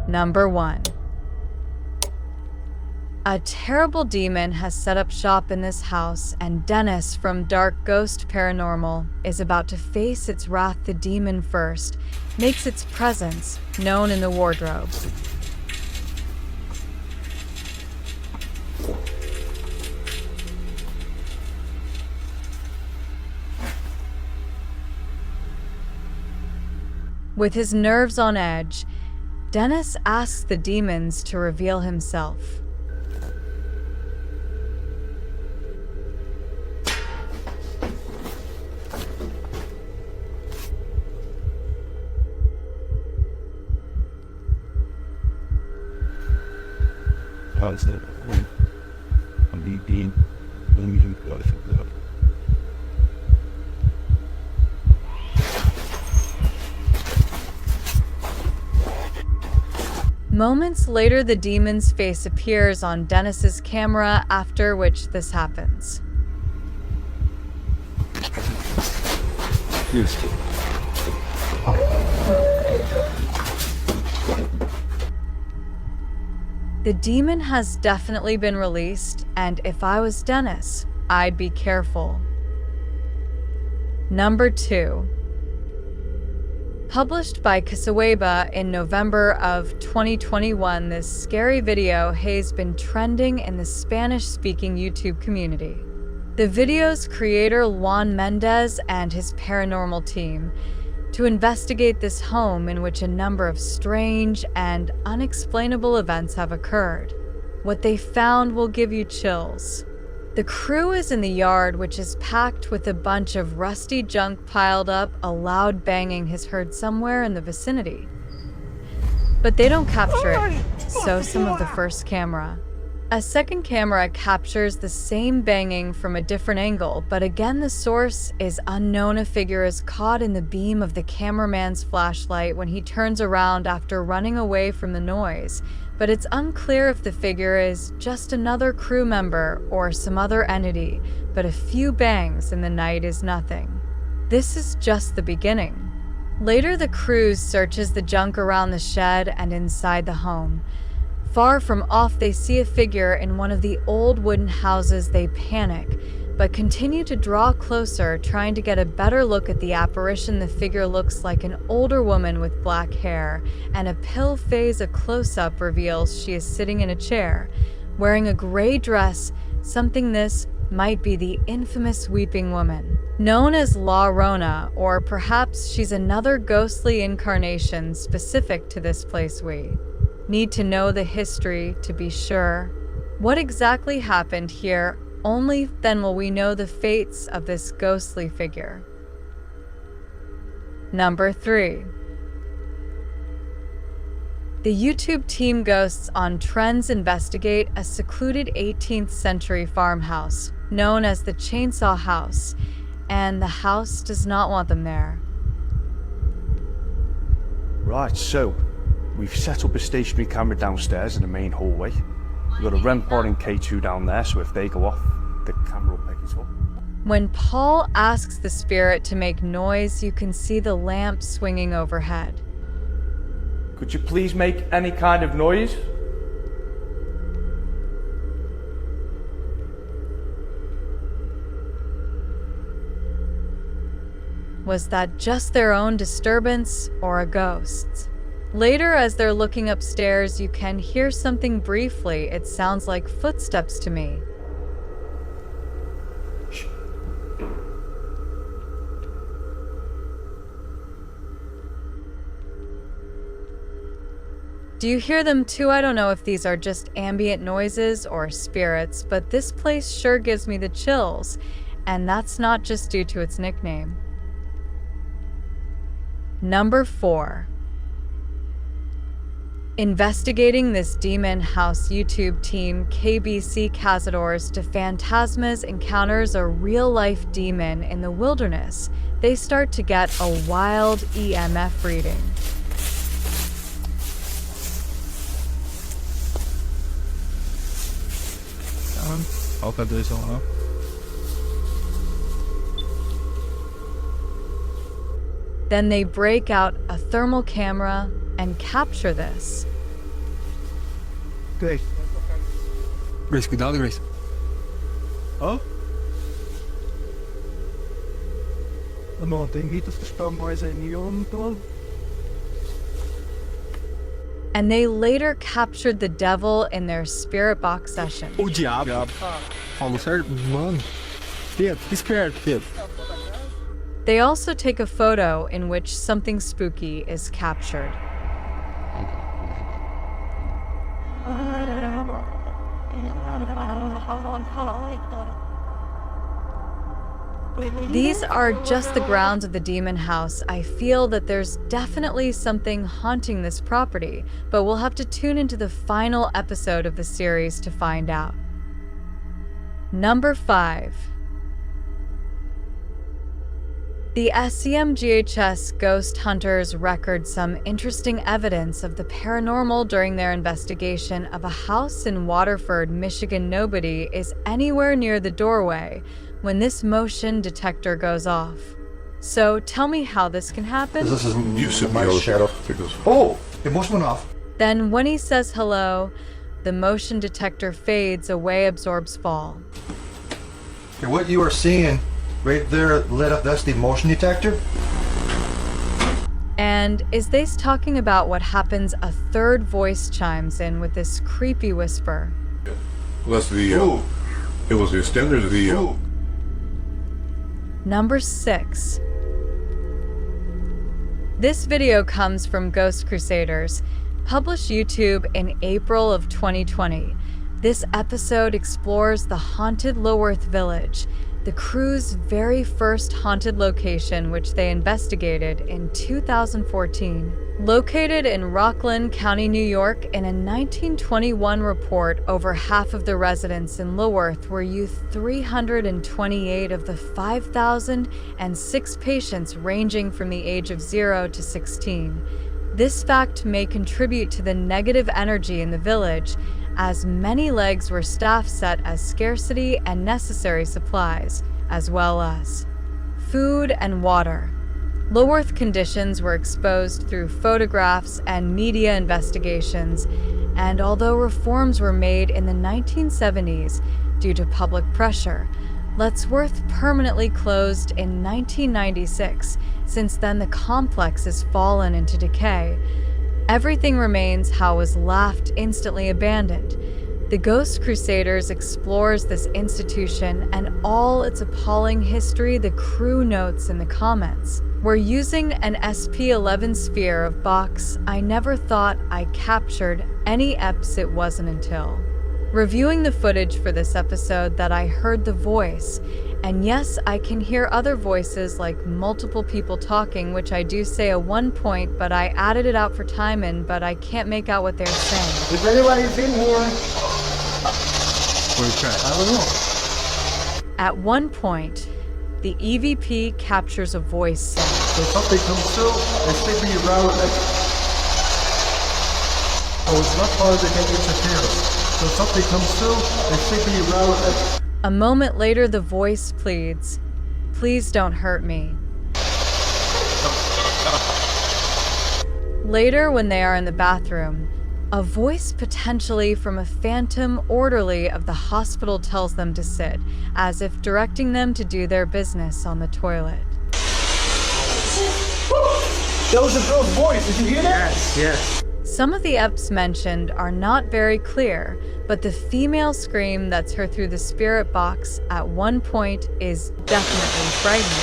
Number 1. A terrible demon has set up shop in this house, and Dennis from Dark Ghost Paranormal is about to face its wrath. The demon first makes its presence known in the wardrobe. With his nerves on edge, Dennis asks the demons to reveal himself. Moments later, the demon's face appears on Dennis's camera, after which this happens. The demon has definitely been released, and if I was Dennis, I'd be careful. Number 2. Published by Casaweba in November of 2021, this scary video has been trending in the Spanish-speaking YouTube community. The video's creator Juan Mendez and his paranormal team to investigate this home in which a number of strange and unexplainable events have occurred. What they found will give you chills. The crew is in the yard, which is packed with a bunch of rusty junk piled up. A loud banging is heard somewhere in the vicinity, but they don't capture it, so some of the first camera. A second camera captures the same banging from a different angle, but again the source is unknown. A figure is caught in the beam of the cameraman's flashlight when he turns around after running away from the noise, but it's unclear if the figure is just another crew member or some other entity, but a few bangs in the night is nothing. This is just the beginning. Later, the crew searches the junk around the shed and inside the home. Far from off, they see a figure in one of the old wooden houses. They panic, but continue to draw closer, trying to get a better look at the apparition. The figure looks like an older woman with black hair and a pill phase. A close-up reveals she is sitting in a chair, wearing a gray dress, something this might be the infamous Weeping Woman, known as La Rona, or perhaps she's another ghostly incarnation specific to this place. We need to know the history to be sure what exactly happened here. Only then will we know the fates of this ghostly figure. Number 3. The YouTube team Ghosts on Trends investigate a secluded 18th century farmhouse known as the Chainsaw House, and the house does not want them there. Right, so we've set up a stationary camera downstairs in the main hallway. We've got a REM pod and K2 down there, so if they go off, the camera will pick it up. When Paul asks the spirit to make noise, you can see the lamp swinging overhead. Could you please make any kind of noise? Was that just their own disturbance or a ghost's? Later, as they're looking upstairs, you can hear something briefly. It sounds like footsteps to me. Shh. Do you hear them too? I don't know if these are just ambient noises or spirits, but this place sure gives me the chills, and that's not just due to its nickname. Number 4. Investigating this demon house, YouTube team KBC Cazadors to Phantasmas encounters a real-life demon in the wilderness. They start to get a wild EMF reading. Altijd deze al af. Then they break out a thermal camera and capture this. Grace. Grace, cuidado, Grace. Oh? Ano, tem que estar mais aí, então. And they later captured the devil in their spirit box session. O diabo. Falou certo? Mano. Pedro, esperto, Pedro. They also take a photo in which something spooky is captured. These are just the grounds of the demon house. I feel that there's definitely something haunting this property, but we'll have to tune into the final episode of the series to find out. Number 5. The SCMGHS ghost hunters record some interesting evidence of the paranormal during their investigation of a house in Waterford, Michigan. Nobody is anywhere near the doorway when this motion detector goes off. So tell me how this can happen. This is use of my shadow. It goes, oh, the motion went off. Then when he says hello, the motion detector fades away, absorbs fall. Okay, what you are seeing right there lit up, that's the motion detector. And is this talking about what happens? A third voice chimes in with this creepy whisper. Well, that's the, it was the extender of the, Number 6. This video comes from Ghost Crusaders, published YouTube in April of 2020. This episode explores the haunted Loworth Village, the crew's very first haunted location, which they investigated in 2014. Located in Rockland County, New York, in a 1921 report, over half of the residents in Loworth were youth. 328 of the 5,006 patients ranging from the age of 0 to 16. This fact may contribute to the negative energy in the village, as many legs were staffed set as scarcity and necessary supplies, as well as food and water. Loworth conditions were exposed through photographs and media investigations, and although reforms were made in the 1970s due to public pressure, Lettsworth permanently closed in 1996. Since then, the complex has fallen into decay. Everything remains how it was left, instantly abandoned. The Ghost Crusaders explores this institution and all its appalling history. The crew notes in the comments. We're using an SP11 sphere of box. I never thought I captured any eps. It wasn't until reviewing the footage for this episode that I heard the voice. And yes, I can hear other voices, like multiple people talking, which I do say at one point, but I added it out for timing, but I can't make out what they're saying. If anybody's in here, I don't know. At one point, the EVP captures a voice saying, When something comes through, they should be around it. So it's not hard to get interference. When something comes through, they should be around it. A moment later, the voice pleads, "Please don't hurt me." Later, when they are in the bathroom, a voice potentially from a phantom orderly of the hospital tells them to sit, as if directing them to do their business on the toilet. That was a girl's voice. Did you hear that? Yes. Some of the eps mentioned are not very clear, but the female scream that's heard through the spirit box at one point is definitely frightening.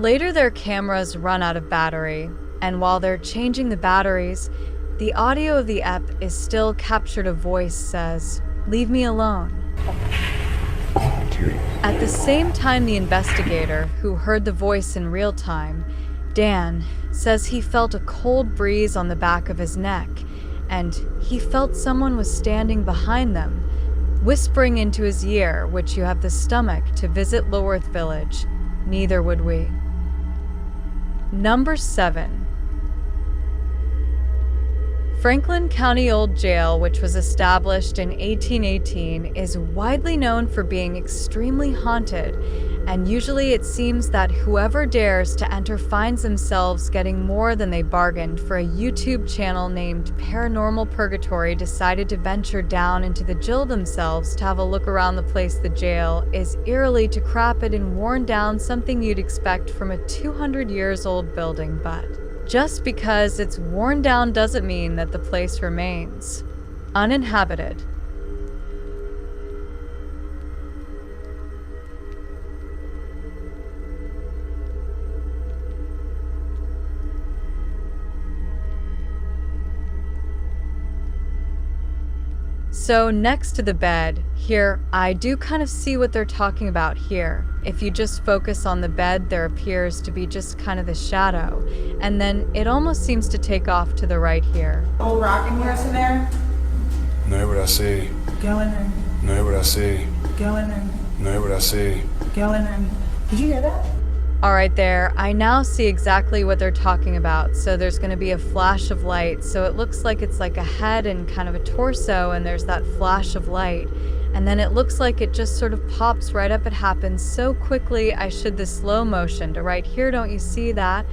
Later, their cameras run out of battery, and while they're changing the batteries, the audio of the ep is still captured. A voice says, "Leave me alone." At the same time, the investigator, who heard the voice in real time, Dan, says he felt a cold breeze on the back of his neck, and he felt someone was standing behind them, whispering into his ear, "Which you have the stomach to visit Loworth Village. Neither would we." Number 7. Franklin County Old Jail, which was established in 1818, is widely known for being extremely haunted, and usually it seems that whoever dares to enter finds themselves getting more than they bargained. For a YouTube channel named Paranormal Purgatory decided to venture down into the jail themselves to have a look around the place. The jail is eerily decrepit and worn down, something you'd expect from a 200 years old building, but just because it's worn down doesn't mean that the place remains uninhabited. So next to the bed, here, I do kind of see what they're talking about here. If you just focus on the bed, there appears to be just kind of the shadow. And then it almost seems to take off to the right here. Old rocking horse in there? No, but I see. Go in there. No, but I see. Go in there. No, but I see. Go in there. Did you hear that? All right, there, I now see exactly what they're talking about. So there's going to be a flash of light. So it looks like it's like a head and kind of a torso, and there's that flash of light. And then it looks like it just sort of pops right up. It happens so quickly. I should the slow motion to right here. Don't you see that?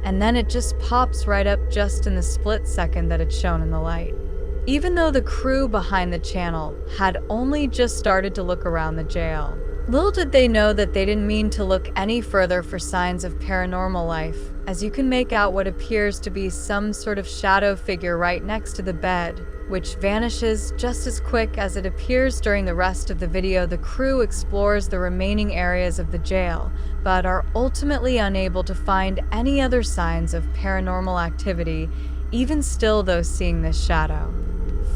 And then it just pops right up just in the split second that it's shown in the light. Even though the crew behind the channel had only just started to look around the jail, little did they know that they didn't mean to look any further for signs of paranormal life, as you can make out what appears to be some sort of shadow figure right next to the bed, which vanishes just as quick as it appears. During the rest of the video, the crew explores the remaining areas of the jail, but are ultimately unable to find any other signs of paranormal activity, even still though seeing this shadow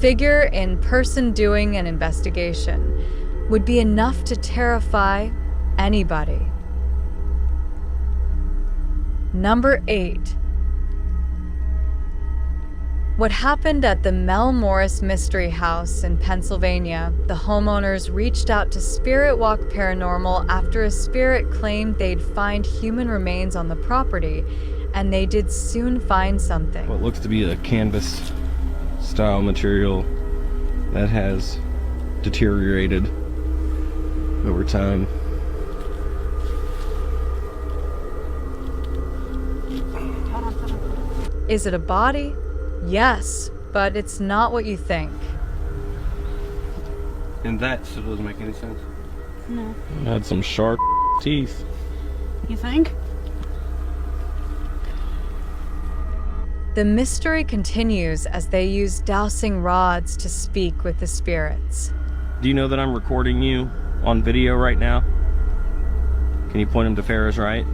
figure in person doing an investigation would be enough to terrify anybody. Number 8. What happened at the Mel Morris Mystery House in Pennsylvania? The homeowners reached out to Spirit Walk Paranormal after a spirit claimed they'd find human remains on the property, and they did soon find something. What looks to be a canvas style material that has deteriorated over time. Is it a body? Yes, but it's not what you think. And that still doesn't make any sense. No. It had some sharp teeth. You think? The mystery continues as they use dowsing rods to speak with the spirits. Do you know that I'm recording you on video right now? Can you point him to Farrah's right?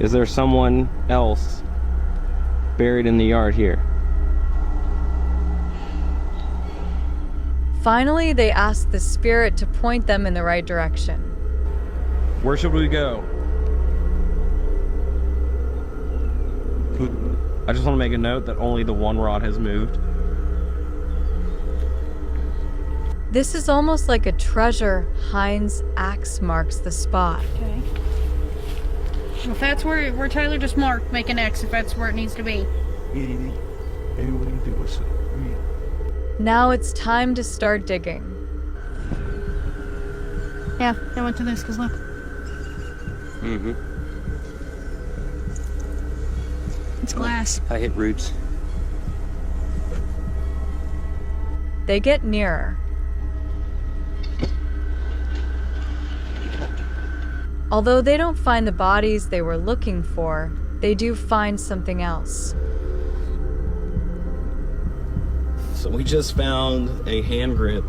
Is there someone else buried in the yard here? Finally, they ask the spirit to point them in the right direction. Where should we go? I just want to make a note that only the one rod has moved. This is almost like a treasure. Hein's axe marks the spot. Okay. If that's where Tyler just marked, make an X if that's where it needs to be. Now it's time to start digging. Yeah, I went to this because look. Mm-hmm. It's glass. I hit roots. They get nearer. Although they don't find the bodies they were looking for, they do find something else. So we just found a hand grip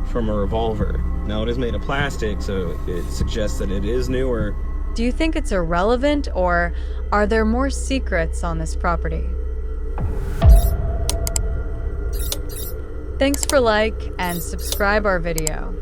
from a revolver. Now it is made of plastic, so it suggests that it is newer. Do you think it's irrelevant, or are there more secrets on this property? Thanks for like and subscribe our video.